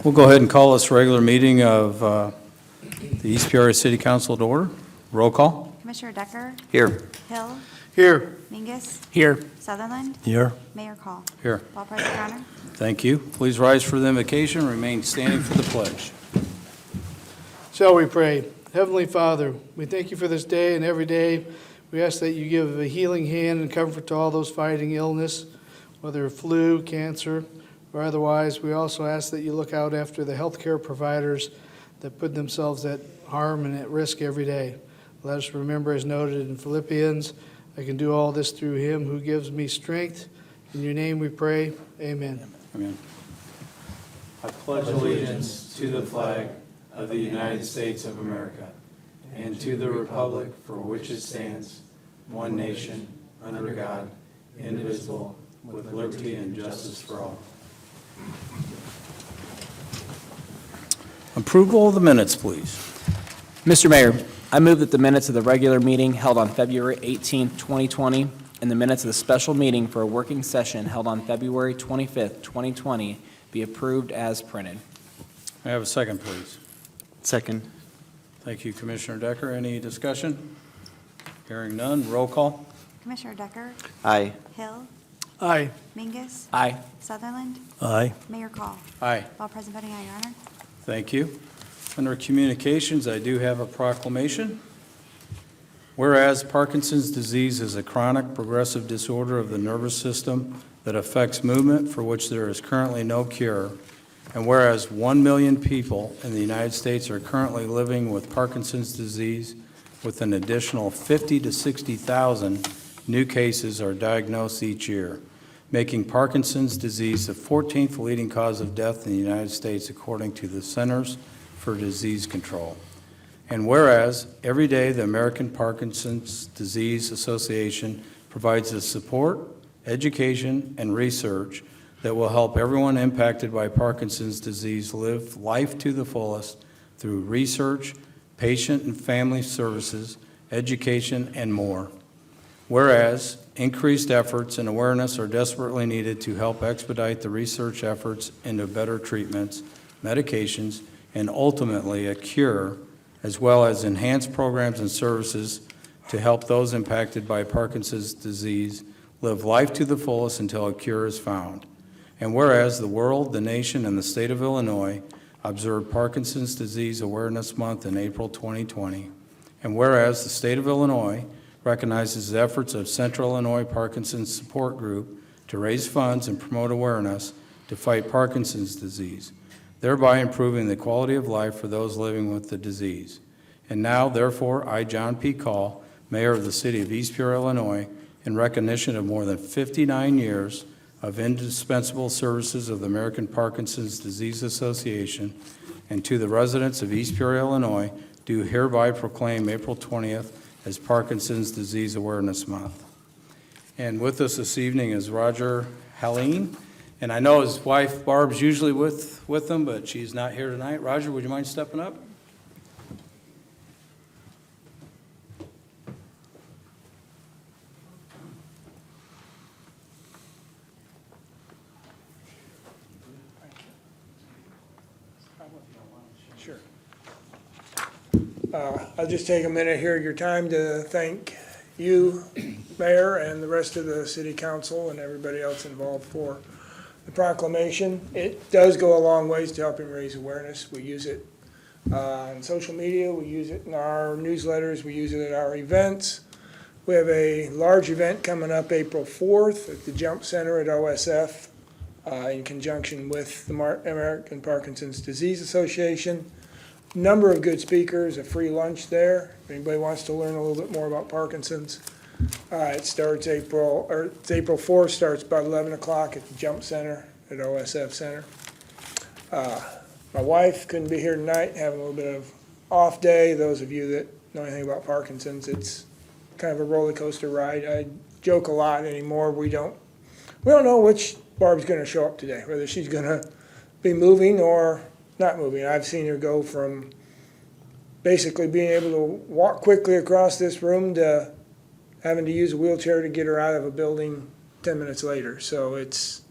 We'll go ahead and call this regular meeting of the East Peoria City Council to order. Roll call. Commissioner Decker? Here. Hill? Here. Mingus? Here. Sutherland? Here. Mayor Call? Here. All present, Your Honor. Thank you. Please rise for the invocation. Remain standing for the pledge. Shall we pray? Heavenly Father, we thank you for this day and every day. We ask that you give a healing hand and comfort to all those fighting illness, whether flu, cancer, or otherwise. We also ask that you look out after the healthcare providers that put themselves at harm and at risk every day. Let us remember, as noted in Philippians, I can do all this through him who gives me strength. In your name we pray. Amen. Amen. I pledge allegiance to the flag of the United States of America and to the republic for which it stands, one nation, under God, indivisible, with liberty and justice for all. Approval of the minutes, please. Mr. Mayor, I move that the minutes of the regular meeting held on February 18, 2020, and the minutes of the special meeting for a working session held on February 25, 2020, be approved as printed. May I have a second, please? Second. Thank you, Commissioner Decker. Any discussion? Hearing none. Roll call. Commissioner Decker? Aye. Hill? Aye. Mingus? Aye. Sutherland? Aye. Mayor Call? Aye. All present, voting aye, Your Honor. Thank you. Under communications, I do have a proclamation. Whereas Parkinson's disease is a chronic progressive disorder of the nervous system that affects movement for which there is currently no cure, and whereas 1 million people in the United States are currently living with Parkinson's disease, with an additional 50 to 60,000 new cases are diagnosed each year, making Parkinson's disease the 14th leading cause of death in the United States according to the Centers for Disease Control. And whereas every day the American Parkinson's Disease Association provides the support, education, and research that will help everyone impacted by Parkinson's disease live life to the fullest through research, patient and family services, education, and more. Whereas increased efforts and awareness are desperately needed to help expedite the research efforts into better treatments, medications, and ultimately a cure, as well as enhanced programs and services to help those impacted by Parkinson's disease live life to the fullest until a cure is found. And whereas the world, the nation, and the state of Illinois observed Parkinson's Disease Awareness Month in April 2020, and whereas the state of Illinois recognizes the efforts of Central Illinois Parkinson's Support Group to raise funds and promote awareness to fight Parkinson's disease, thereby improving the quality of life for those living with the disease. And now, therefore, I, John P. Call, Mayor of the City of East Peoria, Illinois, in recognition of more than 59 years of indispensable services of the American Parkinson's Disease Association, and to the residents of East Peoria, Illinois, do hereby proclaim April 20th as Parkinson's Disease Awareness Month. And with us this evening is Roger Helene. And I know his wife Barb's usually with them, but she's not here tonight. Roger, would you mind stepping up? Sure. I'll just take a minute here of your time to thank you, Mayor, and the rest of the City Council and everybody else involved for the proclamation. It does go a long ways to helping raise awareness. We use it on social media, we use it in our newsletters, we use it at our events. We have a large event coming up April 4th at the Jump Center at OSF in conjunction with the American Parkinson's Disease Association. Number of good speakers, a free lunch there. If anybody wants to learn a little bit more about Parkinson's, it starts April 4th, starts about 11 o'clock at the Jump Center at OSF Center. My wife couldn't be here tonight, having a little bit of off day. Those of you that know anything about Parkinson's, it's kind of a roller coaster ride. I joke a lot anymore. We don't know which Barb's going to show up today, whether she's going to be moving or not moving. I've seen her go from basically being able to walk quickly across this room to having to use a wheelchair to get her out of a building 10 minutes later. So it's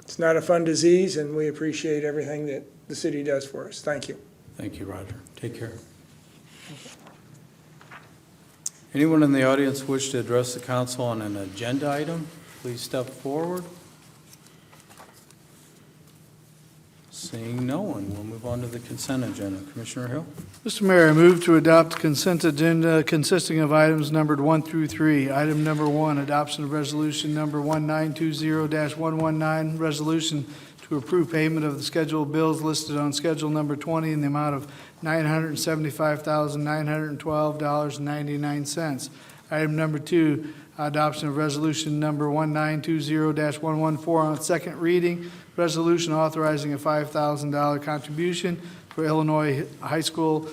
It's not a fun disease, and we appreciate everything that the city does for us. Thank you. Thank you, Roger. Take care. Anyone in the audience wish to address the council on an agenda item? Please step forward. Seeing no one, we'll move on to the consent agenda. Commissioner Hill? Mr. Mayor, I move to adopt consent agenda consisting of items numbered 1 through 3. Item number 1, adoption of resolution number 1920-119, resolution to approve payment of the scheduled bills listed on schedule number 20 in the amount of $975,912.99. Item number 2, adoption of resolution number 1920-114 on second reading, resolution authorizing a $5,000 contribution for Illinois High School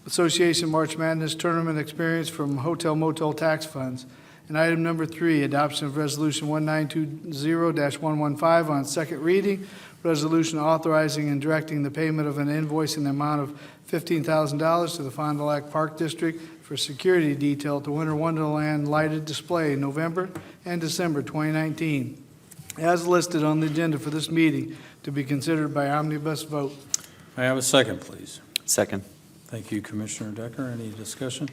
Association March Madness Tournament experience from hotel motel tax funds. And item number 3, adoption of resolution 1920-115 on second reading, resolution authorizing and directing the payment of an invoice in the amount of $15,000 to the Fond du Lac Park District for security detail to Winter Wonderland lighted display November and December 2019, as listed on the agenda for this meeting to be considered by omnibus vote. May I have a second, please? Second. Thank you, Commissioner Decker. Any discussion?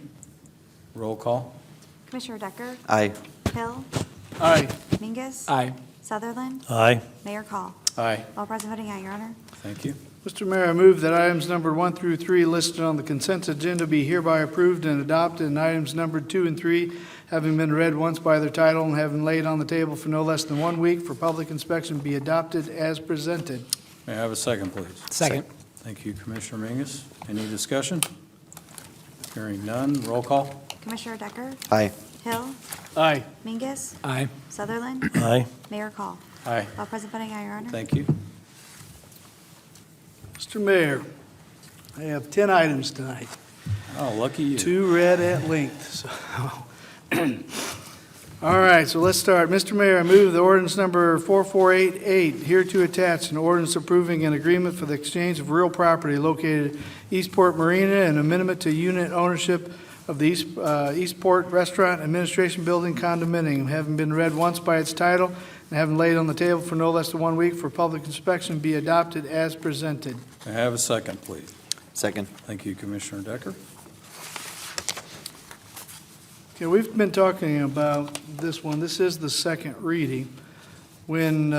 Roll call. Commissioner Decker? Aye. Hill? Aye. Mingus? Aye. Sutherland? Aye. Mayor Call? Aye. All present voting aye, Your Honor. Thank you. Mr. Mayor, I move that items numbered 1 through 3 listed on the consent agenda be hereby approved and adopted, and items numbered 2 and 3, having been read once by their title and having laid on the table for no less than 1 week for public inspection, be adopted as presented. May I have a second, please? Second. Thank you, Commissioner Mingus. Any discussion? Hearing none. Roll call. Commissioner Decker? Aye. Hill? Aye. Mingus? Aye. Sutherland? Aye. Mayor Call? Aye. All present voting aye, Your Honor. Thank you. Mr. Mayor, I have 10 items tonight. Oh, lucky you. 2 read at length, so. All right, so let's start. Mr. Mayor, I move the ordinance number 4488, here to attach an ordinance approving an agreement for the exchange of real property located Eastport Marina and amendment to unit ownership of the Eastport Restaurant Administration Building condominium, having been read once by its title and having laid on the table for no less than 1 week for public inspection, be adopted as presented. May I have a second, please? Second. Thank you, Commissioner Decker. Okay, we've been talking about this one. This is the second reading. When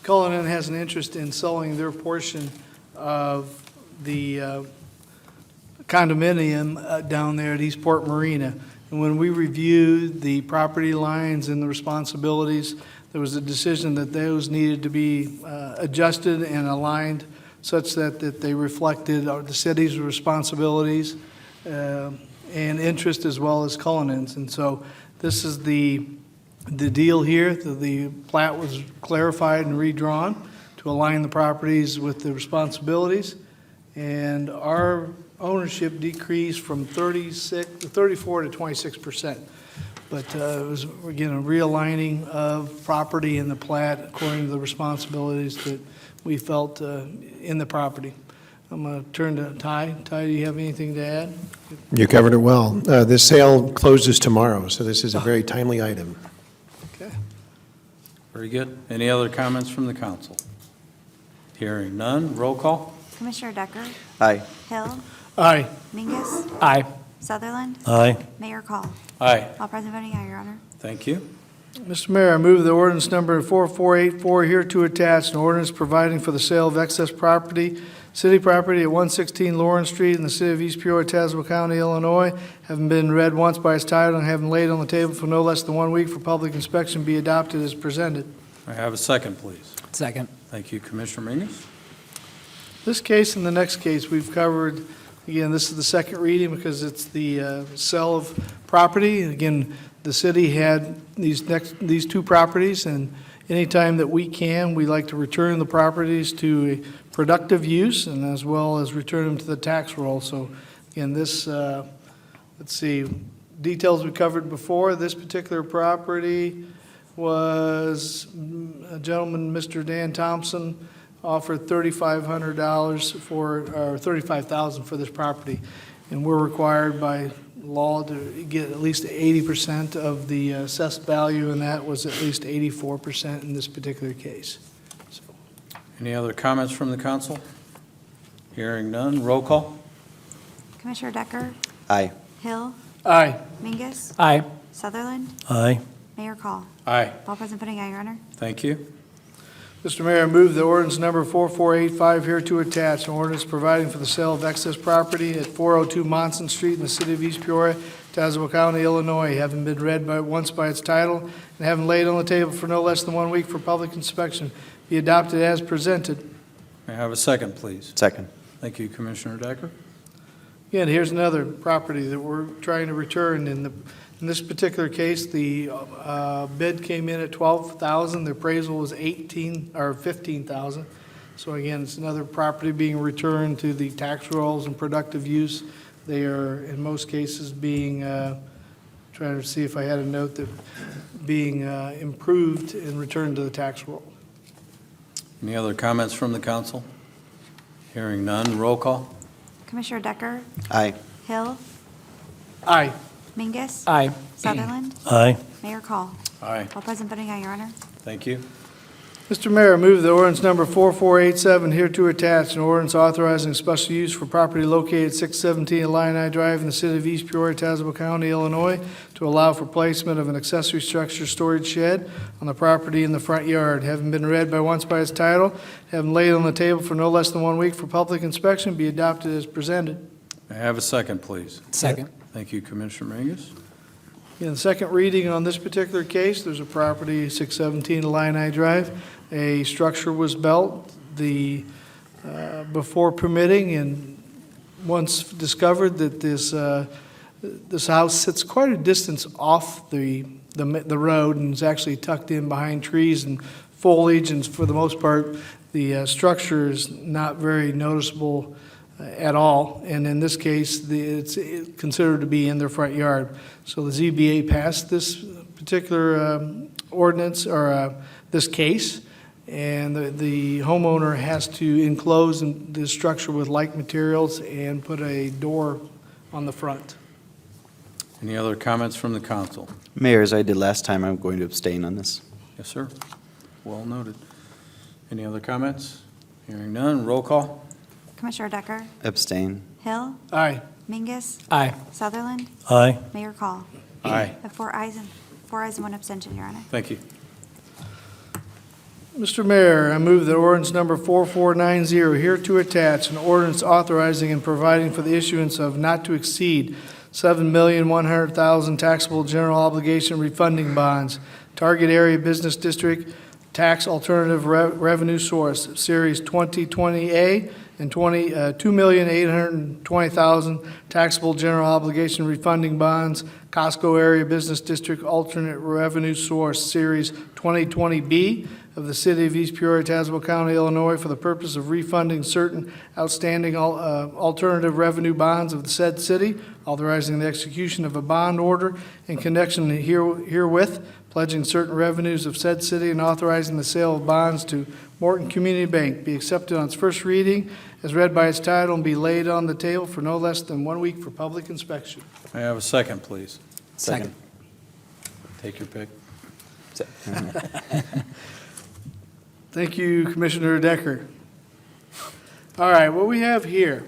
Cullinan has an interest in selling their portion of the condominium down there at Eastport Marina, and when we reviewed the property lines and the responsibilities, there was a decision that those needed to be adjusted and aligned such that they reflected the city's responsibilities and interest as well as Cullinan's. And so this is the deal here. The plat was clarified and redrawn to align the properties with the responsibilities. And our ownership decreased from 34 to 26%. But it was, again, a realigning of property in the plat according to the responsibilities that we felt in the property. I'm going to turn to Ty. Ty, do you have anything to add? You covered it well. This sale closes tomorrow, so this is a very timely item. Okay. Very good. Any other comments from the council? Hearing none. Roll call. Commissioner Decker? Aye. Hill? Aye. Mingus? Aye. Sutherland? Aye. Mayor Call? Aye. All present voting aye, Your Honor. Thank you. Mr. Mayor, I move the ordinance number 4484 here to attach an ordinance providing for the sale of excess property, city property at 116 Lawrence Street in the city of East Peoria, Tazewell County, Illinois, having been read once by its title and having laid on the table for no less than 1 week for public inspection, be adopted as presented. May I have a second, please? Second. Thank you, Commissioner Mingus. This case and the next case we've covered. Again, this is the second reading because it's the sale of property. Again, the city had these 2 properties, and anytime that we can, we like to return the properties to a productive use and as well as return them to the tax roll. So again, this, let's see, details we covered before. This particular property was a gentleman, Mr. Dan Thompson, offered $3,500 for, or $35,000 for this property. And we're required by law to get at least 80% of the assessed value, and that was at least 84% in this particular case. Any other comments from the council? Hearing none, roll call. Commissioner Decker? Aye. Hill? Aye. Mingus? Aye. Sutherland? Aye. Mayor Call? Aye. All present voting aye, Your Honor. Thank you. Mr. Mayor, I move the ordinance number 4485 here to attach, an ordinance providing for the sale of excess property at 402 Monson Street in the city of East Peoria, Tazewell County, Illinois, having been read once by its title and having laid on the table for no less than 1 week for public inspection, be adopted as presented. May I have a second, please? Second. Thank you, Commissioner Decker. Again, here's another property that we're trying to return. In this particular case, the bid came in at $12,000. The appraisal was $15,000. So again, it's another property being returned to the tax rolls and productive use. They are, in most cases, being, trying to see if I had a note, that being improved and returned to the tax roll. Any other comments from the council? Hearing none, roll call. Commissioner Decker? Aye. Hill? Aye. Mingus? Aye. Sutherland? Aye. Mayor Call? Aye. All present voting aye, Your Honor. Thank you. Mr. Mayor, I move the ordinance number 4487 here to attach, an ordinance authorizing special use for property located 617 Illini Drive in the city of East Peoria, Tazewell County, Illinois, to allow for placement of an accessory structure storage shed on the property in the front yard. Having been read once by its title, having laid on the table for no less than 1 week for public inspection, be adopted as presented. May I have a second, please? Second. Thank you, Commissioner Mangus. In the second reading on this particular case, there's a property, 617 Illini Drive. A structure was built before permitting, and once discovered that this house sits quite a distance off the road and is actually tucked in behind trees and foliage, and for the most part, the structure is not very noticeable at all, and in this case, it's considered to be in their front yard. So the ZBA passed this particular ordinance, or this case, and the homeowner has to enclose the structure with like materials and put a door on the front. Any other comments from the council? Mayor, as I did last time, I'm going to abstain on this. Yes, sir. Well noted. Any other comments? Hearing none, roll call. Commissioner Decker? Abstain. Hill? Aye. Mingus? Aye. Sutherland? Aye. Mayor Call? Aye. Have four ayes and one abstention, Your Honor. Thank you. Mr. Mayor, I move that ordinance number 4490 here to attach, an ordinance authorizing and providing for the issuance of not to exceed $7,100,000 taxable general obligation refunding bonds, target area business district, tax alternative revenue source, series 2020A, and $2,820,000 taxable general obligation refunding bonds, Costco area business district alternate revenue source, series 2020B, of the city of East Peoria, Tazewell County, Illinois, for the purpose of refunding certain outstanding alternative revenue bonds of the said city, authorizing the execution of a bond order in connection herewith, pledging certain revenues of said city, and authorizing the sale of bonds to Morton Community Bank, be accepted on its first reading as read by its title and be laid on the table for no less than 1 week for public inspection. May I have a second, please? Second. Take your pick. Thank you, Commissioner Decker. All right, what we have here,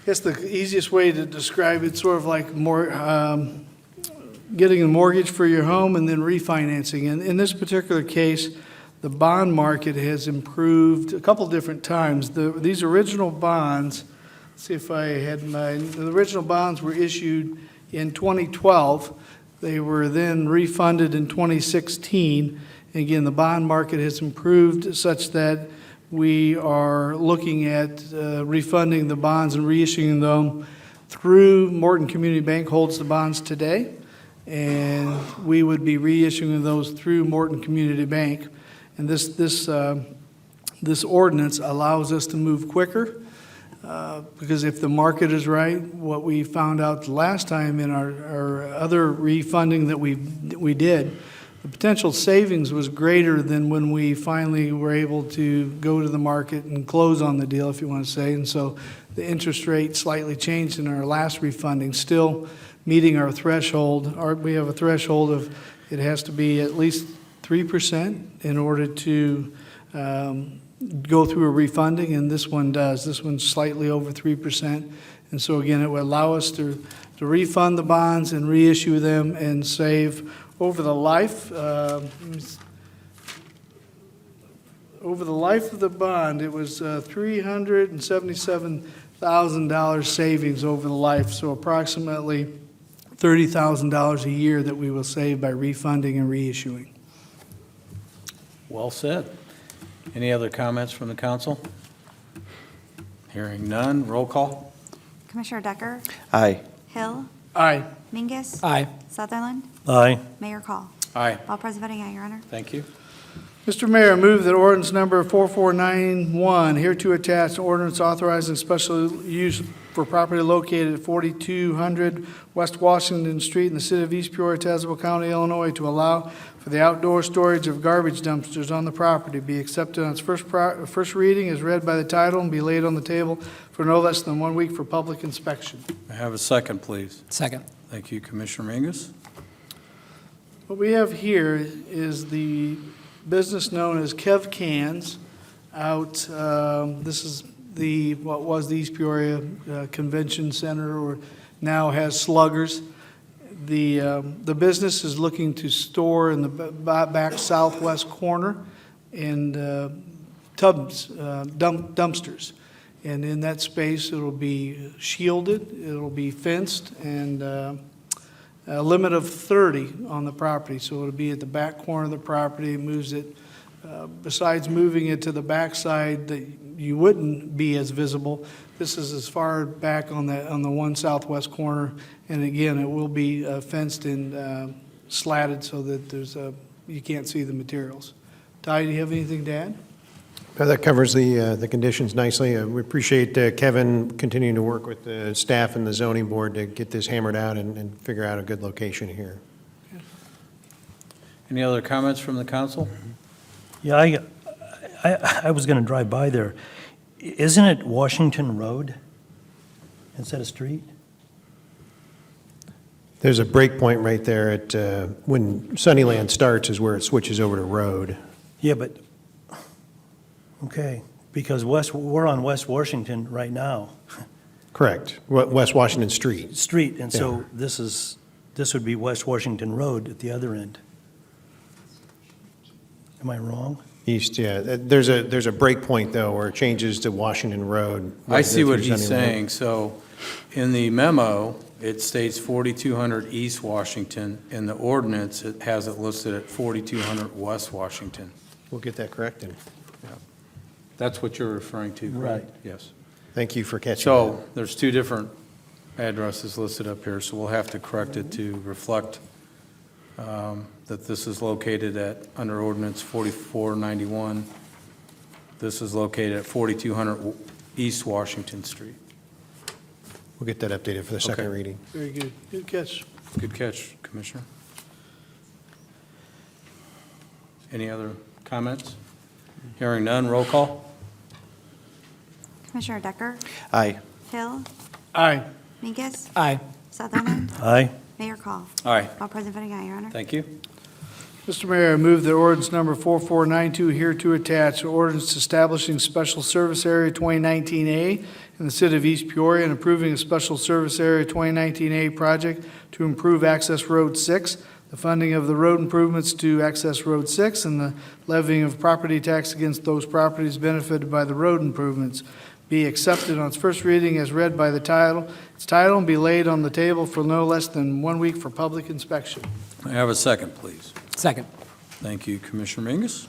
I guess the easiest way to describe it, sort of like more, getting a mortgage for your home and then refinancing. And in this particular case, the bond market has improved a couple different times. These original bonds, let's see if I had the original bonds were issued in 2012. They were then refunded in 2016. Again, the bond market has improved such that we are looking at refunding the bonds and reissuing them through Morton Community Bank holds the bonds today, and we would be reissuing those through Morton Community Bank. And this ordinance allows us to move quicker because if the market is right, what we found out the last time in our other refunding that we did, the potential savings was greater than when we finally were able to go to the market and close on the deal, if you want to say. And so the interest rate slightly changed in our last refunding, still meeting our threshold. We have a threshold of it has to be at least 3% in order to go through a refunding, and this one does. This one's slightly over 3%. And so again, it would allow us to refund the bonds and reissue them and save over the life, over the life of the bond, it was $377,000 savings over the life, so approximately $30,000 a year that we will save by refunding and reissuing. Well said. Any other comments from the council? Hearing none, roll call. Commissioner Decker? Aye. Hill? Aye. Mingus? Aye. Sutherland? Aye. Mayor Call? Aye. All present voting aye, Your Honor. Thank you. Mr. Mayor, I move that ordinance number 4491, hereto attached ordinance authorizing special use for property located at 4200 West Washington Street in the city of East Peoria, Tazewell County, Illinois, to allow for the outdoor storage of garbage dumpsters on the property be accepted on its first reading as read by the title and be laid on the table for no less than 1 week for public inspection. I have a second, please. Second. Thank you, Commissioner Mingus. What we have here is the business known as Kev Cans out, this is what was the East Peoria Convention Center, or now has Sluggers. The business is looking to store in the back southwest corner and dumpsters. And in that space, it'll be shielded, it'll be fenced, and a limit of 30 on the property. So it'll be at the back corner of the property. It moves it, besides moving it to the backside that you wouldn't be as visible, this is as far back on the one southwest corner. And again, it will be fenced and slatted so that you can't see the materials. Ty, do you have anything to add? That covers the conditions nicely. We appreciate Kevin continuing to work with the staff and the zoning board to get this hammered out and figure out a good location here. Any other comments from the council? Yeah, I was going to drive by there. Isn't it Washington Road instead of street? There's a break point right there at, when Sunnyland starts is where it switches over to road. Yeah, but, okay, because we're on West Washington right now, Correct. West Washington Street. street, and Yeah. so this would be West Washington Road at the other end. Am I wrong? East, yeah. There's a break point, though, where it changes to Washington Road. I see what through he's Sunnyland. saying. So in the memo, it states 4200 East Washington. In the ordinance, it has it listed at 4200 West Washington. We'll get that corrected. That's what you're referring to, correct? Right. Yes. Thank you for catching that. So there's two different addresses listed up here, so we'll have to correct it to reflect that this is located at, under ordinance 4491, this is located at 4200 East Washington Street. We'll get that updated for the second Okay. reading. Very good. Good catch. Good catch, Commissioner. Any other comments? Hearing none, roll call. Commissioner Decker? Aye. Hill? Aye. Mingus? Aye. Sutherland? Aye. Mayor Call? Aye, All present voting aye, Your Honor. thank you. Mr. Mayor, I move that ordinance number 4492 hereto attached, ordinance establishing special service area 2019A in the city of East Peoria and approving a special service area 2019A project to improve Access Road 6, the funding of the road improvements to Access Road 6, and the levying of property tax against those properties benefited by the road improvements be accepted on its first reading as read by the title, and be laid on the table for no less than 1 week for public inspection. I have a second, please. Second. Thank you, Commissioner Mingus.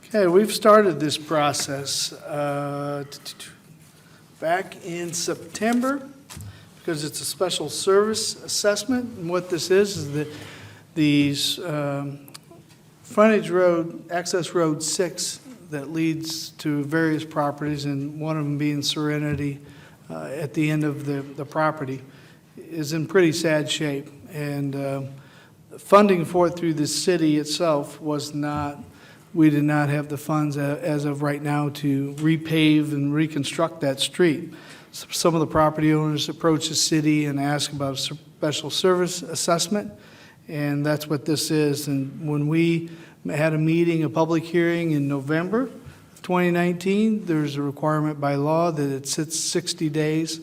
Okay, we've started this process back in September because it's a special service assessment. And what this is that these frontage road, access road 6 that leads to various properties, and one of them being Serenity at the end of the property, is in pretty sad shape. And funding for it through the city itself was not, we did not have the funds as of right now to repave and reconstruct that street. Some of the property owners approached the city and asked about a special service assessment, and that's what this is. And when we had a meeting, a public hearing in November 2019. There's a requirement by law that it sits 60 days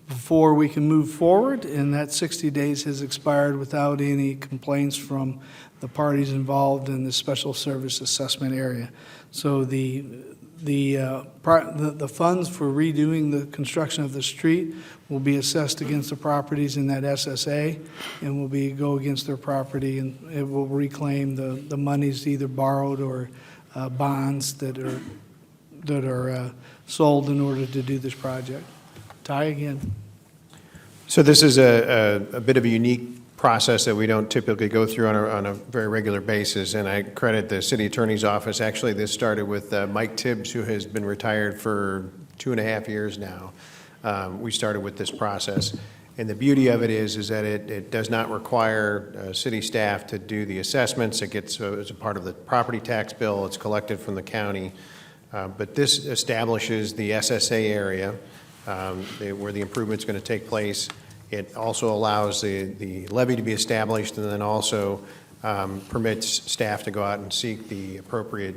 before we can move forward, and that 60 days has expired without any complaints from the parties involved in the special service assessment area. So the funds for redoing the construction of the street will be assessed against the properties in that SSA, and will go against their property, and it will reclaim the monies either borrowed or bonds that are sold in order to do this project. Ty, again. So this is a bit of a unique process that we don't typically go through on a very regular basis, and I credit the city attorney's office. Actually, this started with Mike Tibbs, who has been retired for 2.5 years now. We started with this process, and the beauty of it is that it does not require city staff to do the assessments. It gets as a part of the property tax bill. It's collected from the county, but this establishes the SSA area where the improvement's going to take place. It also allows the levy to be established, and then also permits staff to go out and seek the appropriate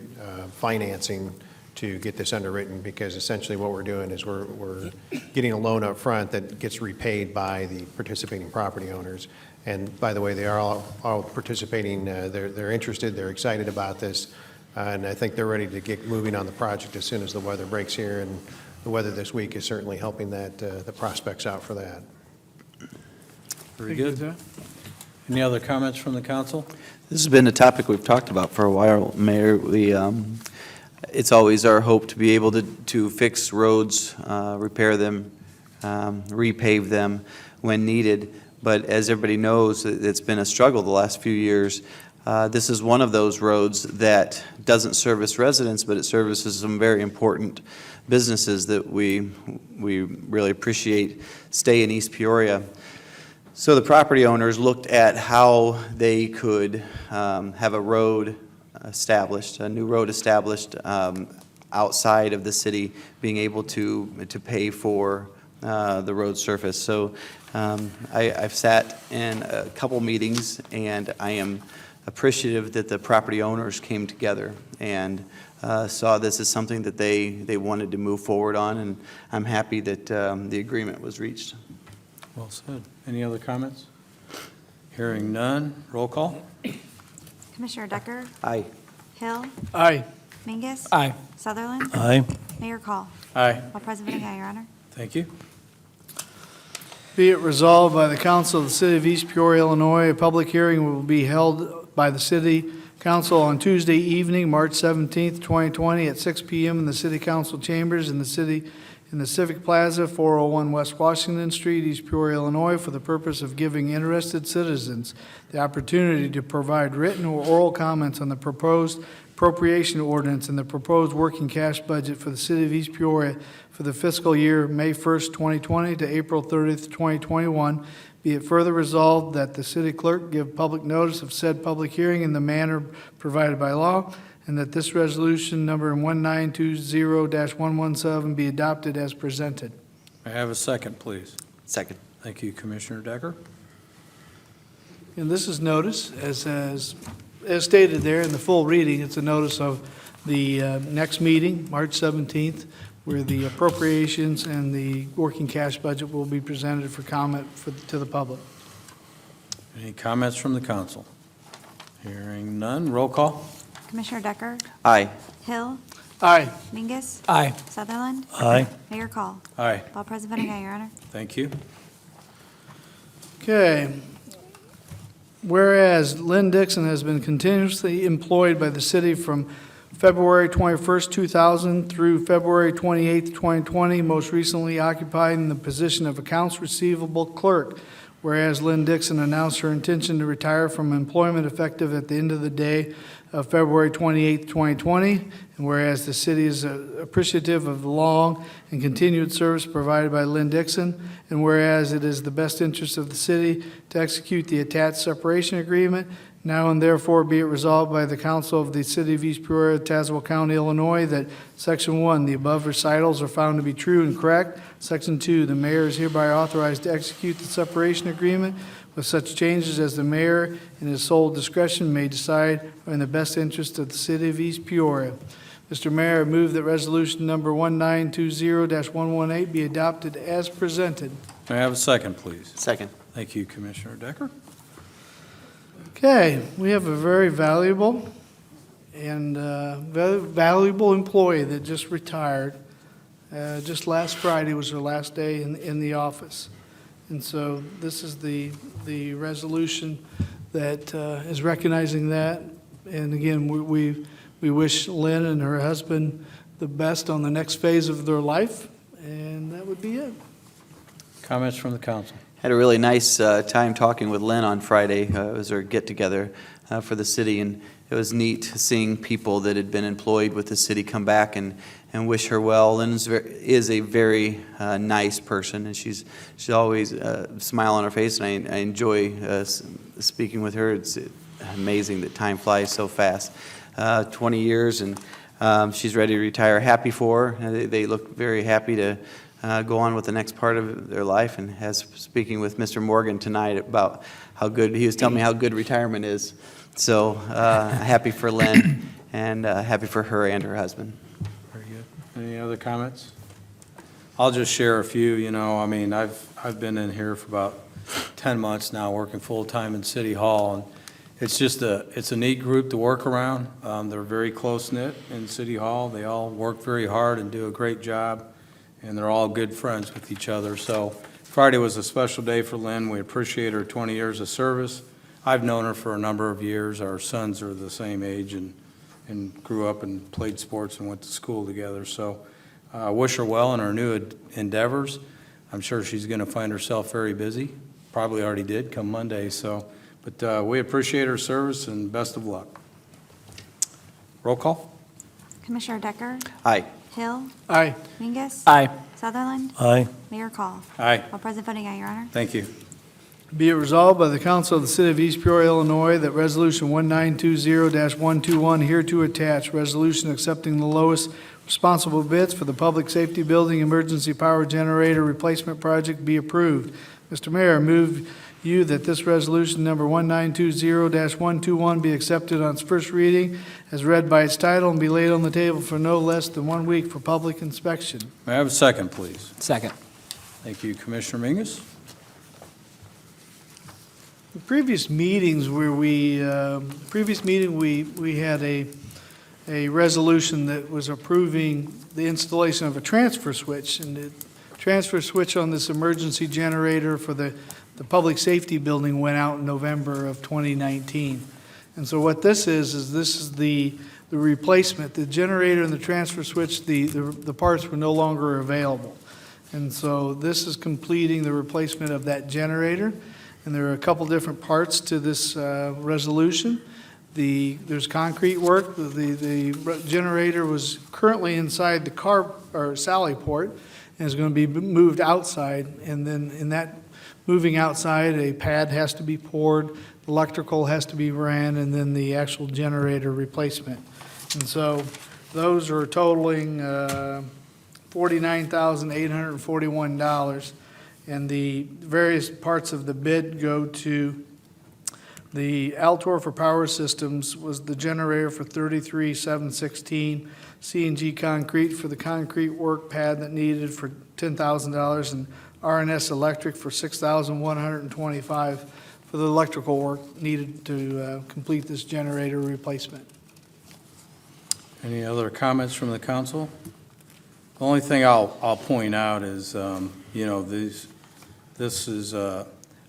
financing to get this underwritten, because essentially what we're doing is we're getting a loan up front that gets repaid by the participating property owners. And by the way, they are all participating. They're interested. They're excited about this. And I think they're ready to get moving on the project as soon as the weather breaks here. And the weather this week is certainly helping the prospects out for that. Very good. Any other comments from the council? This has been a topic we've talked about for a while, Mayor. It's always our hope to be able to fix roads, repair them, repave them when needed. But as everybody knows, it's been a struggle the last few years. This is one of those roads that doesn't service residents, but it services some very important businesses that we really appreciate stay in East Peoria. So the property owners looked at how they could have a road established, a new road established outside of the city, being able to pay for the road surface. So I've sat in a couple meetings, and I am appreciative that the property owners came together and saw this as something that they wanted to move forward on, and I'm happy that the agreement was reached. Well said. Any other comments? Hearing none. Roll call. Commissioner Decker? Aye. Hill? Aye. Mingus? Aye. Sutherland? Aye. Mayor Call? Aye. All present voting aye, Your Honor. Thank you. Be it resolved by the Council of the City of East Peoria, Illinois, a public hearing will be held by the City Council on Tuesday evening, March 17th, 2020, at 6 p.m. in the City Council chambers in the Civic Plaza, 401 West Washington Street, East Peoria, Illinois, for the purpose of giving interested citizens the opportunity to provide written or oral comments on the proposed appropriation ordinance and the proposed working cash budget for the City of East Peoria for the fiscal year May 1st, 2020 to April 30th, 2021. Be it further resolved that the city clerk give public notice of said public hearing in the manner provided by law, and that this resolution number 1920-117 be adopted as presented. May I have a second, please? Second. Thank you, Commissioner Decker. And this is notice, as stated there in the full reading, it's a notice of the next meeting, March 17th, where the appropriations and the working cash budget will be presented for comment to the public. Any comments from the council? Hearing none. Roll call. Commissioner Decker? Aye. Hill? Aye. Mingus? Aye. Sutherland? Aye. Mayor Call? Aye. All present voting aye, Your Honor. Thank you. Okay. Whereas Lynn Dixon has been continuously employed by the city from February 21st, 2000 through February 28th, 2020, most recently occupying the position of accounts receivable clerk. Whereas Lynn Dixon announced her intention to retire from employment effective at the end of the day of February 28th, 2020, and whereas the city is appreciative of the long and continued service provided by Lynn Dixon, and whereas it is the best interest of the city to execute the attached separation agreement, now and therefore be it resolved by the Council of the City of East Peoria, Tazewell County, Illinois, that Section 1, the above recitals are found to be true and correct. Section 2, the mayor is hereby authorized to execute the separation agreement with such changes as the mayor in his sole discretion may decide are in the best interest of the city of East Peoria. Mr. Mayor, I move that resolution number 1920-118 be adopted as presented. May I have a second, please? Second. Thank you, Commissioner Decker. Okay, we have a very valuable employee that just retired. Just last Friday was her last day in the office. And so this is the resolution that is recognizing that. And again, we wish Lynn and her husband the best on the next phase of their life, and that would be it. Comments from the council? Had a really nice time talking with Lynn on Friday. It was our get-together for the city, and it was neat seeing people that had been employed with the city come back and wish her well. Lynn is a very nice person, and she's always a smile on her face, and I enjoy speaking with her. It's amazing that time flies so fast. 20 years, and she's ready to retire. Happy for her. They look very happy to go on with the next part of their life, and as speaking with Mr. Morgan tonight about how good, he was telling me how good retirement is. So happy for Lynn, and happy for her and her husband. Very good. Any other comments? I'll just share a few. You know, I mean, I've been in here for about 10 months now, working full-time in City Hall, and it's a neat group to work around. They're very close-knit in City Hall. They all work very hard and do a great job, and they're all good friends with each other. So Friday was a special day for Lynn. We appreciate her 20 years of service. I've known her for a number of years. Our sons are the same age and grew up and played sports and went to school together. So I wish her well in her new endeavors. I'm sure she's going to find herself very busy. Probably already did come Monday. But we appreciate her service and best of luck. Roll call? Commissioner Decker? Aye. Hill? Aye. Mingus? Aye. Sutherland? Aye. Mayor Call? Aye. All present voting aye, Your Honor. Thank you. Be it resolved by the Council of the City of East Peoria, Illinois, that Resolution 1920-121 hereto attached, resolution accepting the lowest responsible bids for the Public Safety Building Emergency Power Generator Replacement Project be approved. Mr. Mayor, I move you that this resolution number 1920-121 be accepted on its first reading as read by its title and be laid on the table for no less than 1 week for public inspection. May I have a second, please? Second. Thank you, Commissioner Mingus. The previous meetings where we had a resolution that was approving the installation of a transfer switch, and the transfer switch on this emergency generator for the public safety building went out in November of 2019. And so what this is this is the replacement. The generator and the transfer switch, the parts were no longer available. And so this is completing the replacement of that generator. And there are a couple different parts to this resolution. There's concrete work. The generator was currently inside the car or Sally port and is going to be moved outside. And then in that moving outside, a pad has to be poured, electrical has to be ran, and then the actual generator replacement. And so those are totaling $49,841. And the various parts of the bid go to the Altor for Power Systems was the generator for $33,716, C&G Concrete for the concrete work pad that needed for $10,000, and R&S Electric for $6,125 for the electrical work needed to complete this generator replacement. Any other comments from the council? The only thing I'll point out is, this is a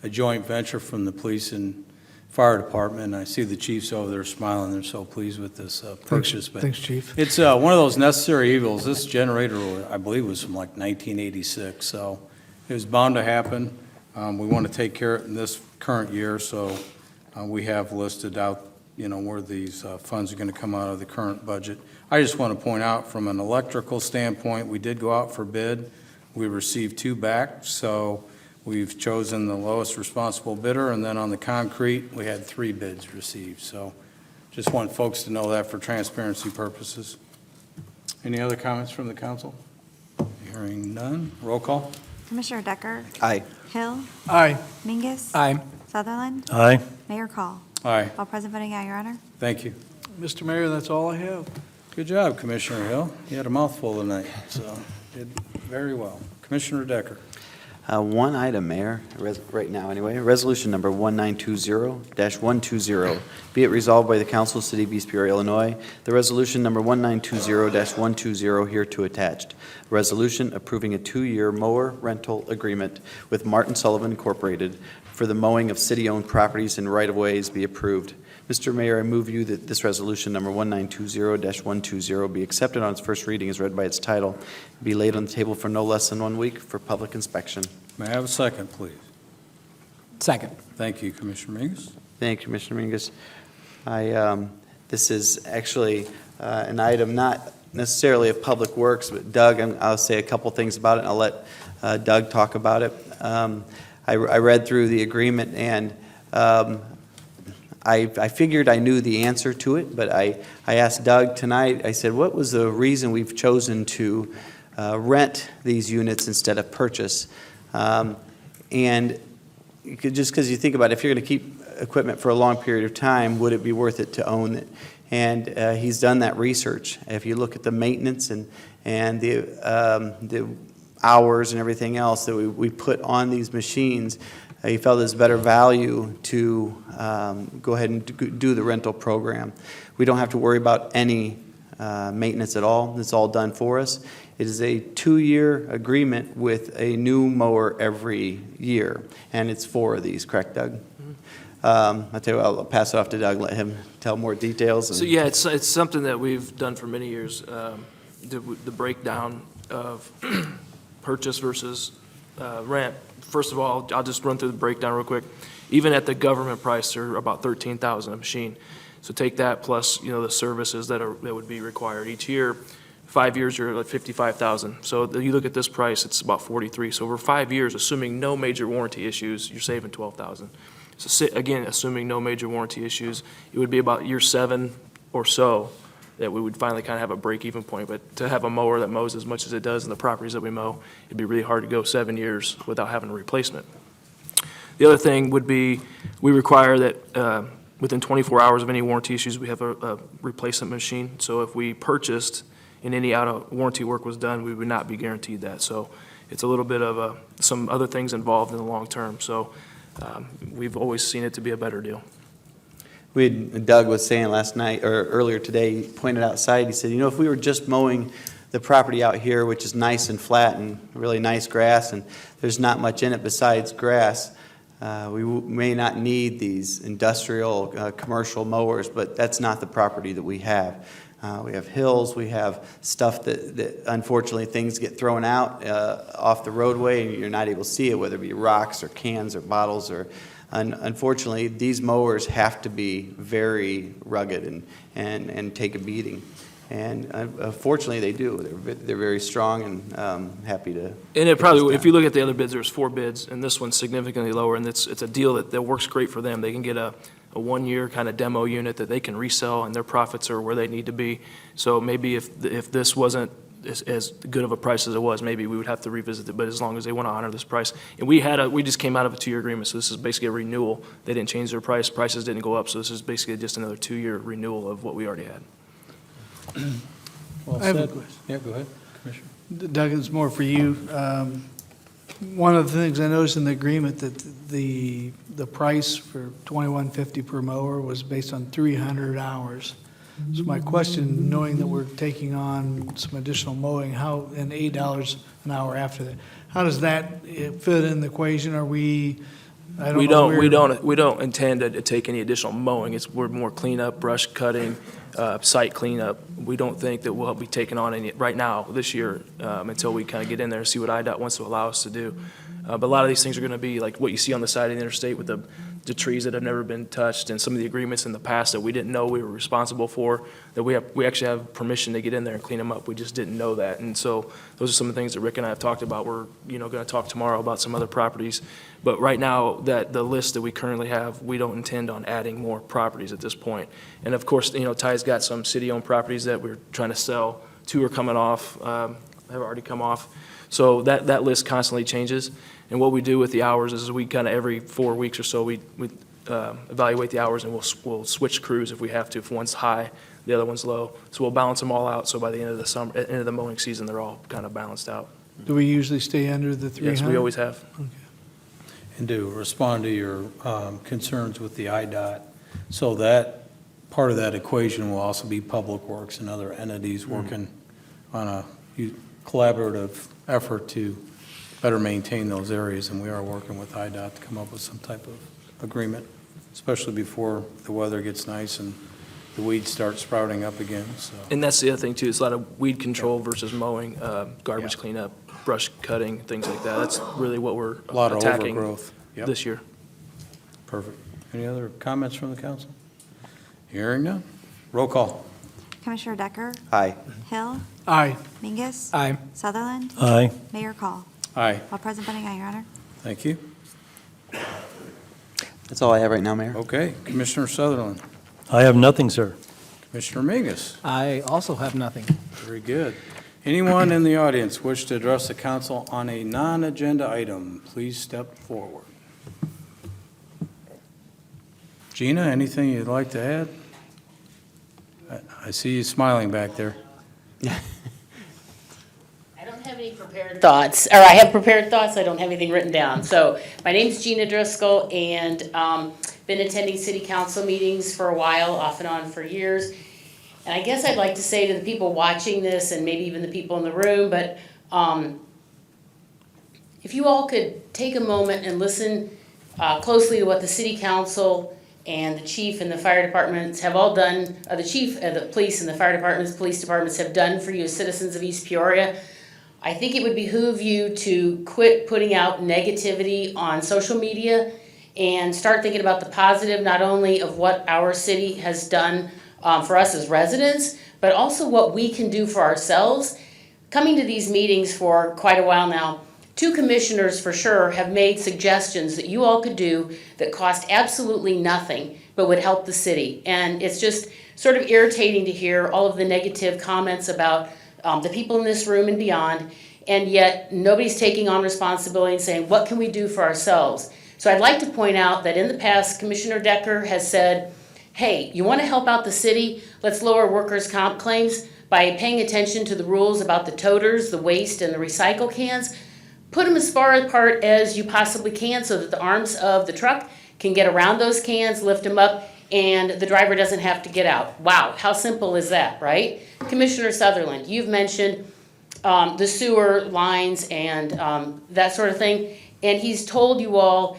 joint venture from the police and fire department. I see the chiefs over there smiling. They're so pleased with this purchase. But Thanks, Chief. it's one of those necessary evils. This generator, I believe, was from like 1986, so it was bound to happen. We want to take care of it in this current year, so we have listed out, where these funds are going to come out of the current budget. I just want to point out, from an electrical standpoint, we did go out for bid. We received 2 back, so we've chosen the lowest responsible bidder, and then on the concrete, we had 3 bids received. So just want folks to know that for transparency purposes. Any other comments from the council? Hearing none. Roll call? Commissioner Decker? Aye. Hill? Aye. Mingus? Aye. Sutherland? Aye. Mayor Call? Aye. All present voting aye, Your Honor. Thank you. Mr. Mayor, that's all I have. Good job, Commissioner Hill. You had a mouthful tonight, so did very well. Commissioner Decker. One item, Mayor, right now anyway, resolution number 1920-120. Be it resolved by the Council of the City of East Peoria, Illinois, the resolution number 1920-120 hereto attached. Resolution approving a 2-year mower rental agreement with Martin Sullivan Incorporated for the mowing of city-owned properties and right-of-ways be approved. Mr. Mayor, I move you that this resolution number 1920-120 be accepted on its first reading as read by its title, be laid on the table for no less than 1 week for public inspection. May I have a second, please? Second. Thank you, Commissioner Mingus. Thank you, Commissioner Mingus. This is actually an item not necessarily of Public Works, but Doug, I'll say a couple things about it, and I'll let Doug talk about it. I read through the agreement, and I figured I knew the answer to it, but I asked Doug tonight, I said, what was the reason we've chosen to rent these units instead of purchase? And just because you think about it, if you're going to keep equipment for a long period of time, would it be worth it to own it? And he's done that research. If you look at the maintenance and the hours and everything else that we put on these machines, he felt it's better value to go ahead and do the rental program. We don't have to worry about any maintenance at all. It's all done for us. It is a 2-year agreement with a new mower every year, and it's 4 of these, correct, Doug? I'll tell you what, I'll pass it off to Doug, let him tell more details. So yeah, it's something that we've done for many years, the breakdown of purchase versus rent. First of all, I'll just run through the breakdown real quick. Even at the government price, they're about $13,000 a machine. So take that plus, the services that would be required each year. 5 years, you're at $55,000. So you look at this price, it's about $43,000. So over 5 years, assuming no major warranty issues, you're saving $12,000. So again, assuming no major warranty issues, it would be about year 7 or so that we would finally kind of have a break-even point. But to have a mower that mows as much as it does in the properties that we mow, it'd be really hard to go 7 years without having a replacement. The other thing would be, we require that within 24 hours of any warranty issues, we have a replacement machine. So if we purchased and any out-of-warranty work was done, we would not be guaranteed that. So it's a little bit of some other things involved in the long term. So we've always seen it to be a better deal. Doug was saying last night, or earlier today, he pointed outside, he said, if we were just mowing the property out here, which is nice and flat and really nice grass, and there's not much in it besides grass, we may not need these industrial, commercial mowers, but that's not the property that we have. We have hills, we have stuff that unfortunately things get thrown out off the roadway and you're not able to see it, whether it be rocks or cans or bottles. Unfortunately, these mowers have to be very rugged and take a beating. And fortunately, they do. They're very strong and happy to. And it probably, if you look at the other bids, there's 4 bids, and this one's significantly lower, and it's a deal that works great for them. They can get a 1-year kind of demo unit that they can resell, and their profits are where they need to be. So maybe if this wasn't as good of a price as it was, maybe we would have to revisit it, but as long as they want to honor this price. And we just came out of a 2-year agreement, so this is basically a renewal. They didn't change their prices didn't go up, so this is basically just another 2-year renewal of what we already had. Well I have a said. question. Yeah, go ahead, Commissioner. Doug, it's more for you. One of the things I noticed in the agreement that the price for $21.50 per mower was based on 300 hours. So my question, knowing that we're taking on some additional mowing, and $8 an hour after that, how does that fit in the equation? Are we? We don't intend to take any additional mowing. We're more cleanup, brush cutting, site cleanup. We don't think that we'll be taking on any right now this year until we kind of get in there and see what IDOT wants to allow us to do. But a lot of these things are going to be like what you see on the side of the interstate with the trees that have never been touched and some of the agreements in the past that we didn't know we were responsible for, that we actually have permission to get in there and clean them up. We just didn't know that. And so those are some of the things that Rick and I have talked about. We're going to talk tomorrow about some other properties. But right now, that the list that we currently have, we don't intend on adding more properties at this point. And of course, Ty's got some city-owned properties that we're trying to sell. 2 are coming off, have already come off. So that list constantly changes. And what we do with the hours is we kind of every 4 weeks or so, we evaluate the hours, and we'll switch crews if we have to. If one's high, the other one's low. So we'll balance them all out, so by the end of the summer, end of the mowing season, they're all kind of balanced out. Do we usually stay under the 300? Yes, we always have. And to respond to your concerns with the IDOT, so that, part of that equation will also be Public Works and other entities working on a collaborative effort to better maintain those areas, and we are working with IDOT to come up with some type of agreement, especially before the weather gets nice and the weeds start sprouting up again, so. And that's the other thing, too. It's a lot of weed control versus mowing, garbage cleanup, brush cutting, things like that. That's really what we're A lot of attacking overgrowth. Yep. this year. Perfect. Any other comments from the council? Hearing none. Roll call. Commissioner Decker? Aye. Hill? Aye. Mingus? Aye. Sutherland? Aye. Mayor Call? Aye. All present voting aye, Your Honor. Thank you. That's all I have right now, Mayor. Okay, Commissioner Sutherland. I have nothing, sir. Commissioner Mingus. I also have nothing. Very good. Anyone in the audience wish to address the council on a non-agenda item, please step forward. Gina, anything you'd like to add? I see you smiling back there. I don't have any prepared thoughts, or I have prepared thoughts, I don't have anything written down. So my name's Gina Driscoll, and been attending city council meetings for a while, off and on for years. And I guess I'd like to say to the people watching this, and maybe even the people in the room, but if you all could take a moment and listen closely to what the city council and the chief and the fire departments have all done, the chief, the police and the fire departments, police departments have done for you as citizens of East Peoria. I think it would behoove you to quit putting out negativity on social media and start thinking about the positive, not only of what our city has done for us as residents, but also what we can do for ourselves. Coming to these meetings for quite a while now, 2 commissioners for sure have made suggestions that you all could do that cost absolutely nothing but would help the city. And it's just sort of irritating to hear all of the negative comments about the people in this room and beyond, and yet nobody's taking on responsibility and saying, what can we do for ourselves? So I'd like to point out that in the past, Commissioner Decker has said, hey, you want to help out the city? Let's lower workers' comp claims by paying attention to the rules about the toters, the waste, and the recycle cans. Put them as far apart as you possibly can so that the arms of the truck can get around those cans, lift them up, and the driver doesn't have to get out. Wow, how simple is that, right? Commissioner Sutherland, you've mentioned the sewer lines and that sort of thing, and he's told you all,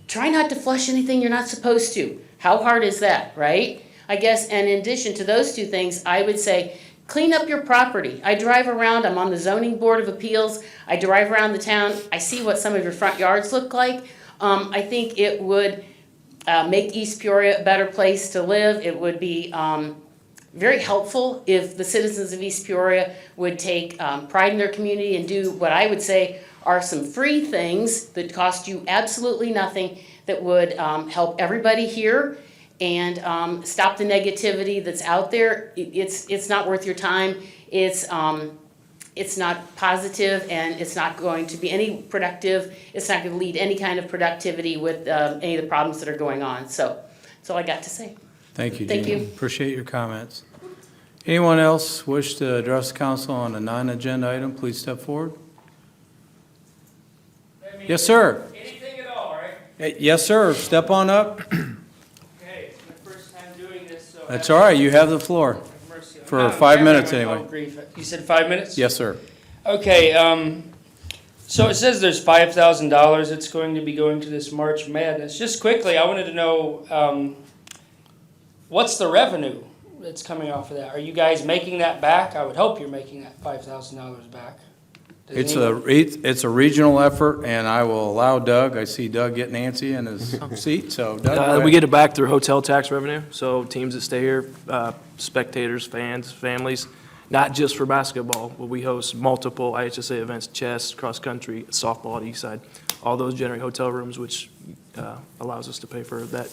try not to flush anything you're not supposed to. How hard is that, right? I guess, and in addition to those 2 things, I would say, clean up your property. I drive around, I'm on the zoning board of appeals, I drive around the town, I see what some of your front yards look like. I think it would make East Peoria a better place to live. It would be very helpful if the citizens of East Peoria would take pride in their community and do what I would say are some free things that cost you absolutely nothing that would help everybody here and stop the negativity that's out there. It's not worth your time. It's not positive, and it's not going to be any productive. It's not going to lead any kind of productivity with any of the problems that are going on. So that's all I got to say. Thank you, Thank Gina. you. Appreciate your comments. Anyone else wish to address the council on a non-agenda item, please step forward. Yes, sir. Anything at all, right? Yes, sir. Step on up. Okay, it's my first time doing this, so. That's all right. You have the floor. Have mercy on- For Oh, 5 damn, minutes oh, anyway. grief. You said 5 minutes? Yes, sir. Okay, so it says there's $5,000 that's going to be going to this March Madness. Just quickly, I wanted to know, what's the revenue that's coming off of that? Are you guys making that back? I would hope you're making that $5,000 back. Does anyone- It's a regional effort, and I will allow Doug, I see Doug getting antsy in his seat, so Doug, go We ahead. get it back through hotel tax revenue, so teams that stay here, spectators, fans, families, not just for basketball, but we host multiple IHSA events, chess, cross-country, softball at Eastside. All those generate hotel rooms, which allows us to pay for that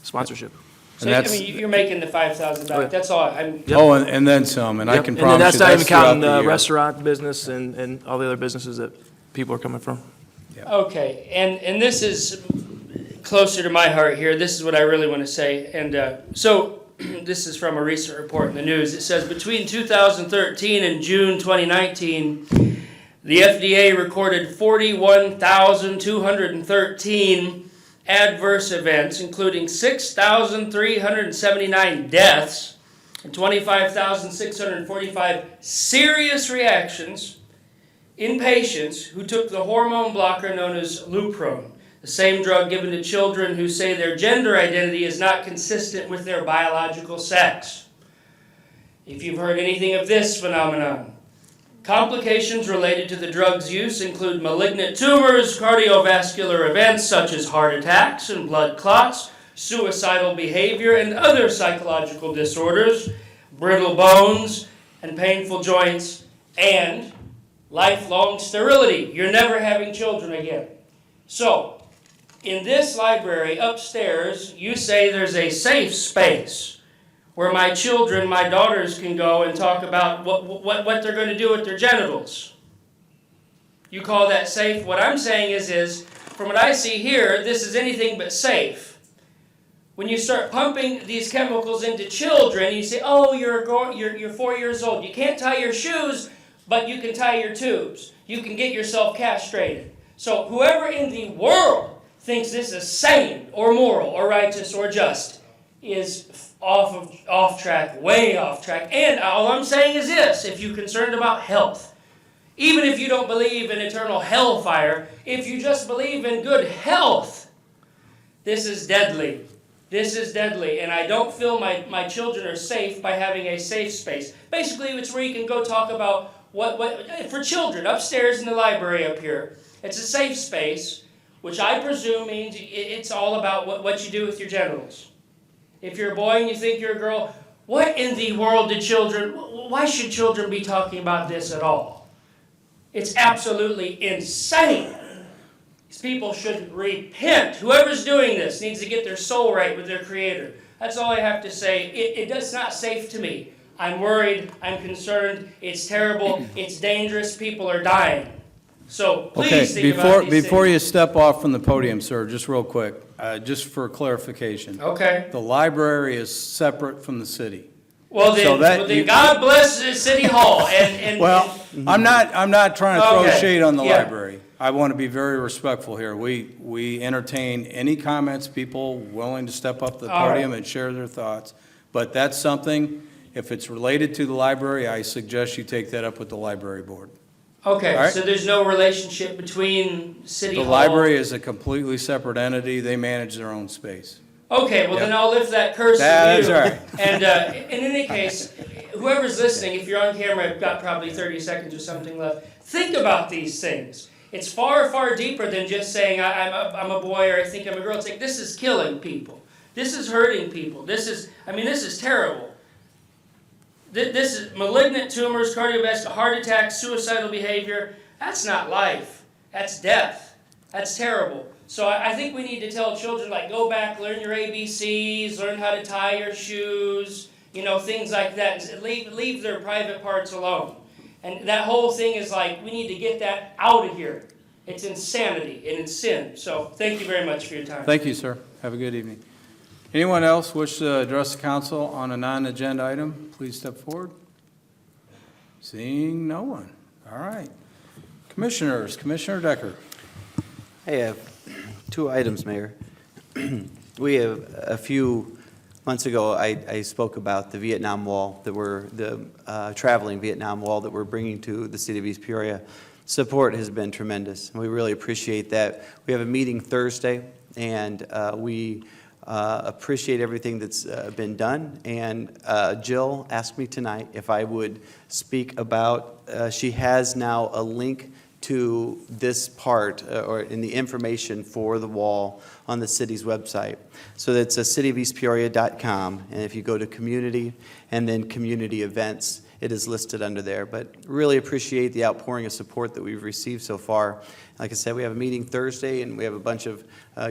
sponsorship. So, And I that's- mean, you're making the $5,000 Oh, yeah. back, that's all, I'm, Yep. Oh, and then some, and I Yep. can And then promise you that's not even that's throughout counting the the year. restaurant business and all the other businesses that people are coming from. Yep. Okay, and this is closer to my heart here. This is what I really want to say. And so this is from a recent report in the news. It says between 2013 and June 2019, the FDA recorded 41,213 adverse events, including 6,379 deaths and 25,645 serious reactions in patients who took the hormone blocker known as Lupron, the same drug given to children who say their gender identity is not consistent with their biological sex. If you've heard anything of this phenomenon, complications related to the drug's use include malignant tumors, cardiovascular events such as heart attacks and blood clots, suicidal behavior and other psychological disorders, brittle bones and painful joints, and lifelong sterility. You're never having children again. So, in this library upstairs, you say there's a safe space where my children, my daughters, can go and talk about what they're going to do with their genitals. You call that safe? What I'm saying is from what I see here, this is anything but safe. When you start pumping these chemicals into children, you say, oh, you're 4 years old. You can't tie your shoes, but you can tie your tubes. You can get yourself castrated. So whoever in the world thinks this is sane or moral or righteous or just is off track, way off track. And all I'm saying is this, if you're concerned about health, even if you don't believe in eternal hellfire, if you just believe in good health, this is deadly. This is deadly, and I don't feel my children are safe by having a safe space. Basically, it's where you can go talk about what for children upstairs in the library up here. It's a safe space, which I presume means it's all about what you do with your genitals. If you're a boy and you think you're a girl, what in the world why should children be talking about this at all? It's absolutely insane. These people should repent. Whoever's doing this needs to get their soul right with their Creator. That's all I have to say. It's not safe to me. I'm worried. I'm concerned. It's terrible. It's dangerous. People are dying. So please think about these Before things. you step off from the podium, sir, just real quick, just for clarification. Okay. The library is separate from the city. Well, So then, God bless City Hall. And Well, I'm not trying to throw Okay, shade on the yeah. library. I want to be very respectful here. We entertain any comments, people willing to step up to the All right. podium and share their thoughts. But that's something, if it's related to the library, I suggest you take that up with the library board. okay, All right. so there's no relationship between City The Hall. library is a completely separate entity. They manage their own space. Okay, well then Yep. I'll lift that curse That's of you. all right. And in any case, whoever's listening, if you're on camera, I've got probably 30 seconds or something left. Think about these things. It's far, far deeper than just saying I'm a boy or I think I'm a girl. It's like this is killing people. This is hurting people. This is terrible. This is malignant tumors, cardiovascular, heart attacks, suicidal behavior. That's not life. That's death. That's terrible. So I think we need to tell children, like, go back, learn your ABCs, learn how to tie your shoes, things like that. And leave their private parts alone. And that whole thing is like, we need to get that out of here. It's insanity and it's sin. So thank you very much for your time. Thank you, sir. Have a good evening. Anyone else wish to address the council on a non-agenda item? Please step forward. Seeing no one. All right. Commissioners, Commissioner Decker. I have two items, Mayor. We have a few months ago, I spoke about the Vietnam Wall the traveling Vietnam Wall that we're bringing to the city of East Peoria. Support has been tremendous. We really appreciate that. We have a meeting Thursday, and we appreciate everything that's been done. And Jill asked me tonight if I would speak about, she has now a link to this part or in the information for the wall on the city's website. So that's cityofeastpeoria.com, and if you go to community and then community events, it is listed under there. But really appreciate the outpouring of support that we've received so far. Like I said, we have a meeting Thursday, and we have a bunch of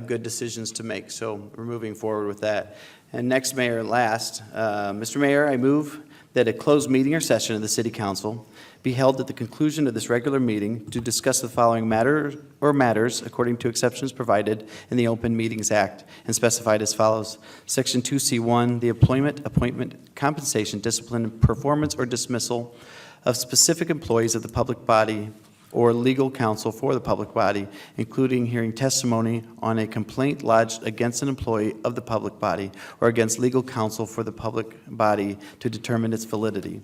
good decisions to make, so we're moving forward with that. And next, Mayor, and last, Mr. Mayor, I move that a closed meeting or session of the City Council be held at the conclusion of this regular meeting to discuss the following matters according to exceptions provided in the Open Meetings Act and specified as follows. Section 2C1, the employment, appointment, compensation, discipline, performance, or dismissal of specific employees of the public body or legal counsel for the public body, including hearing testimony on a complaint lodged against an employee of the public body or against legal counsel for the public body to determine its validity.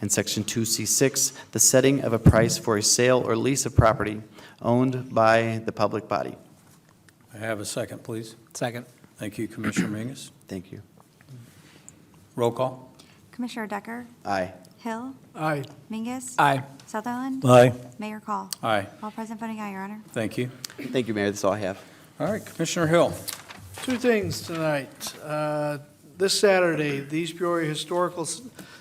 And Section 2C6, the setting of a price for a sale or lease of property owned by the public body. I have a second, please. Second. Thank you, Commissioner Mingus. Thank you. Roll call. Commissioner Decker? Aye. Hill? Aye. Mingus? Aye. Sutherland? Aye. Mayor Call? Aye. All present voting aye, Your Honor. Thank you. Thank you, Mayor. That's all I have. All right, Commissioner Hill. Two things tonight. This Saturday, the East Peoria Historical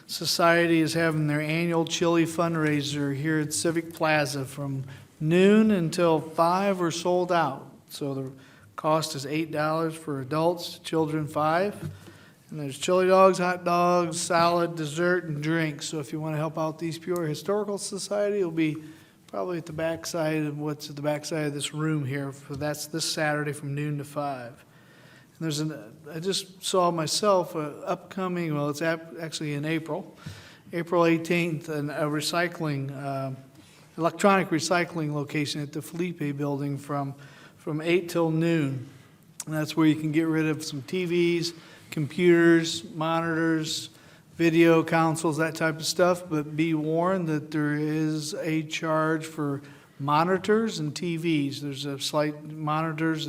Society is having their annual chili fundraiser here at Civic Plaza from noon until 5 or sold out. So the cost is $8 for adults, children $5. And there's chili dogs, hot dogs, salad, dessert, and drinks. So if you want to help out the East Peoria Historical Society, it'll be probably at the backside of what's at the backside of this room here. That's this Saturday from noon to 5. And I just saw myself upcoming, well, it's actually in April 18th, a recycling, electronic recycling location at the Felipe Building from 8 till noon. And that's where you can get rid of some TVs, computers, monitors, video consoles, that type of stuff, but be warned that there is a charge for monitors and TVs. There's a slight monitors,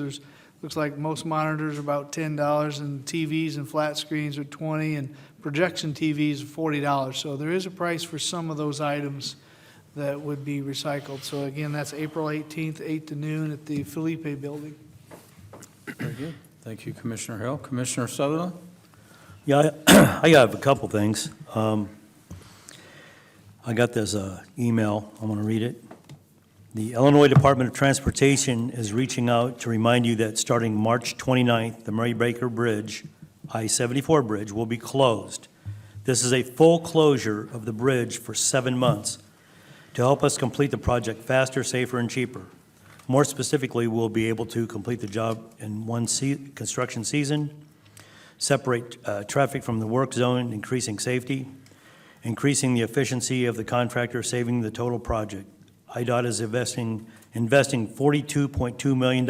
looks like most monitors are about $10, and TVs and flat screens are $20, and projection TVs are $40. So there is a price for some of those items that would be recycled. So again, that's April 18th, 8 to noon at the Felipe Building. Very good. Thank you, Commissioner Hill. Commissioner Sutherland? Yeah, I have a couple things. I got this email. I'm going to read it. The Illinois Department of Transportation is reaching out to remind you that starting March 29th, the Murray Baker Bridge, I-74 bridge, will be closed. This is a full closure of the bridge for 7 months to help us complete the project faster, safer, and cheaper. More specifically, we'll be able to complete the job in one construction season, separate traffic from the work zone, increasing safety, increasing the efficiency of the contractor, saving the total project. IDOT is investing $42.2 million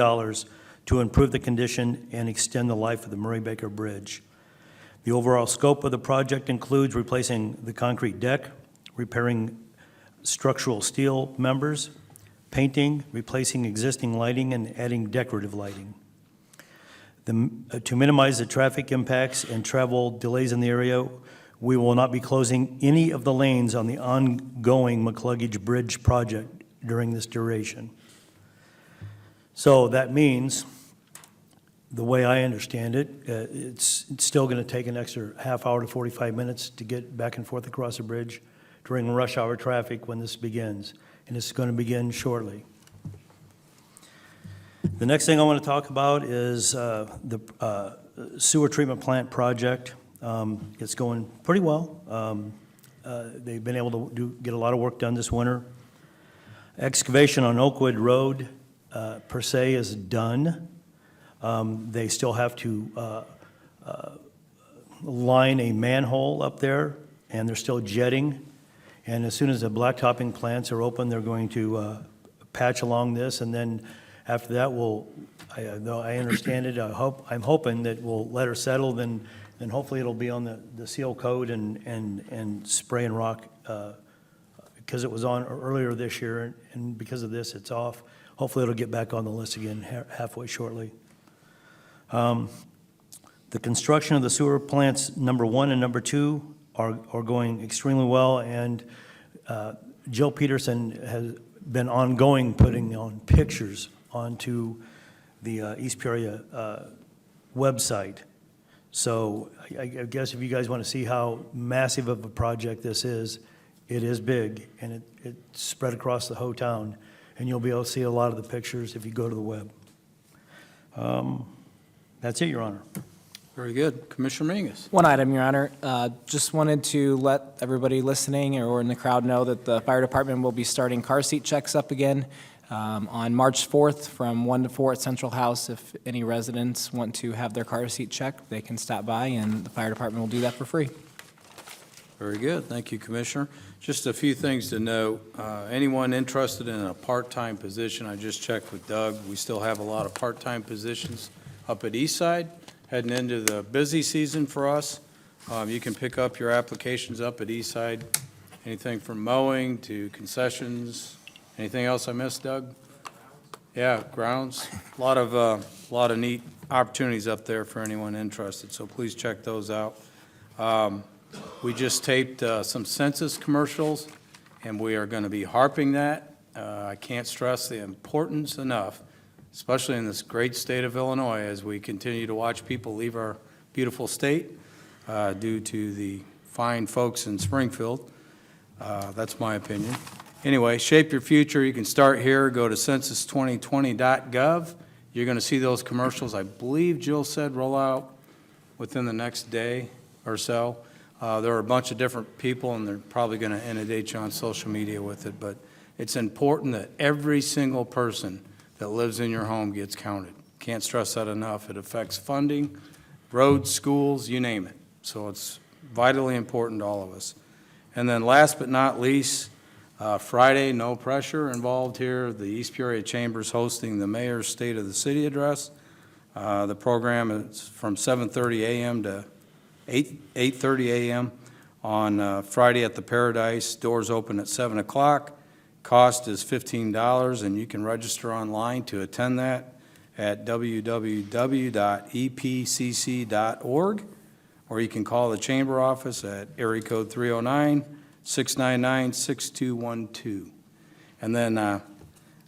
to improve the condition and extend the life of the Murray Baker Bridge. The overall scope of the project includes replacing the concrete deck, repairing structural steel members, painting, replacing existing lighting, and adding decorative lighting. To minimize the traffic impacts and travel delays in the area, we will not be closing any of the lanes on the ongoing McCluggage Bridge project during this duration. So that means, the way I understand it, it's still going to take an extra half hour to 45 minutes to get back and forth across the bridge during rush hour traffic when this begins, and it's going to begin shortly. The next thing I want to talk about is the sewer treatment plant project. It's going pretty well. They've been able to get a lot of work done this winter. Excavation on Oakwood Road, per se, is done. They still have to line a manhole up there, and they're still jetting. And as soon as the blacktopping plants are open, they're going to patch along this, and then after that, though I understand it, I'm hoping that we'll let her settle, then hopefully it'll be on the seal coat and spray and rock, because it was on earlier this year, and because of this, it's off. Hopefully it'll get back on the list again halfway shortly. The construction of the sewer plants number 1 and number 2 are going extremely well, and Jill Peterson has been ongoing putting on pictures onto the East Peoria website. So I guess if you guys want to see how massive of a project this is, it is big, and it's spread across the whole town, and you'll be able to see a lot of the pictures if you go to the web. That's it, Your Honor. Very good. Commissioner Mingus. One item, Your Honor. Just wanted to let everybody listening or in the crowd know that the fire department will be starting car seat checks up again on March 4th from 1 to 4 at Central House. If any residents want to have their car seat checked, they can stop by, and the fire department will do that for free. Very good. Thank you, Commissioner. Just a few things to note. Anyone interested in a part-time position, I just checked with Doug. We still have a lot of part-time positions up at Eastside, heading into the busy season for us. You can pick up your applications up at Eastside, anything from mowing to concessions. Anything else I missed, Doug? Yeah, grounds. A lot of neat opportunities up there for anyone interested, so please check those out. We just taped some census commercials, and we are going to be harping that. I can't stress the importance enough, especially in this great state of Illinois, as we continue to watch people leave our beautiful state due to the fine folks in Springfield. That's my opinion. Anyway, shape your future. You can start here. Go to census2020.gov. You're going to see those commercials. I believe Jill said roll out within the next day or so. There are a bunch of different people, and they're probably going to inundate you on social media with it, but it's important that every single person that lives in your home gets counted. Can't stress that enough. It affects funding, roads, schools, you name it. So it's vitally important to all of us. And then last but not least, Friday, no pressure involved here. The East Peoria Chamber is hosting the Mayor's State of the City Address. The program is from 7:30 a.m. to 8:30 a.m. on Friday at the Paradise. Doors open at 7 o'clock. Cost is $15, and you can register online to attend that at www.epcc.org, or you can call the Chamber office at area code 309-699-6212. And then I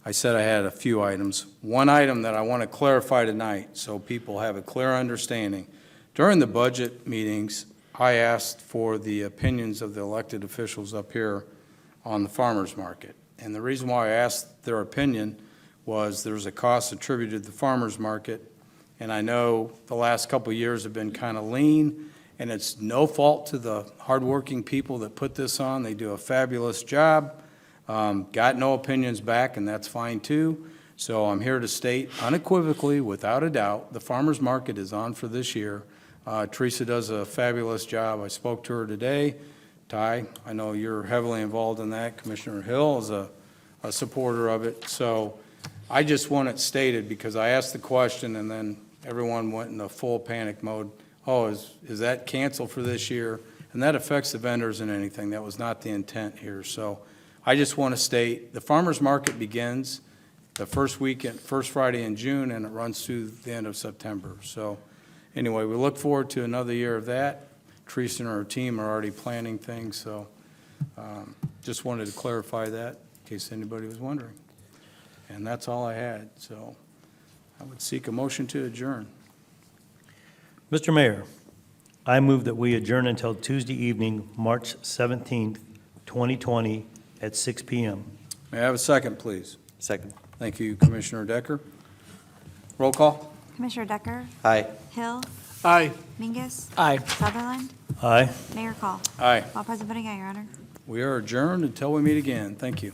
said I had a few items. One item that I want to clarify tonight so people have a clear understanding. During the budget meetings, I asked for the opinions of the elected officials up here on the farmers market. And the reason why I asked their opinion was there's a cost attributed to the farmers market, and I know the last couple of years have been kind of lean, and it's no fault to the hardworking people that put this on. They do a fabulous job. Got no opinions back, and that's fine too. So I'm here to state unequivocally, without a doubt, the farmers market is on for this year. Teresa does a fabulous job. I spoke to her today. Ty, I know you're heavily involved in that. Commissioner Hill is a supporter of it. So I just want it stated because I asked the question and then everyone went in a full panic mode. Oh, is that canceled for this year? And that affects the vendors and anything. That was not the intent here. So I just want to state the farmers market begins the first Friday in June, and it runs through the end of September. So anyway, we look forward to another year of that. Teresa and her team are already planning things, so just wanted to clarify that in case anybody was wondering. And that's all I had, so I would seek a motion to adjourn. Mr. Mayor, I move that we adjourn until Tuesday evening, March 17th, 2020, at 6 p.m. May I have a second, please? Second. Thank you, Commissioner Decker. Roll call? Commissioner Decker? Aye. Hill? Aye. Mingus? Aye. Sutherland? Aye. Mayor Call? Aye. All present voting aye, Your Honor. We are adjourned until we meet again. Thank you.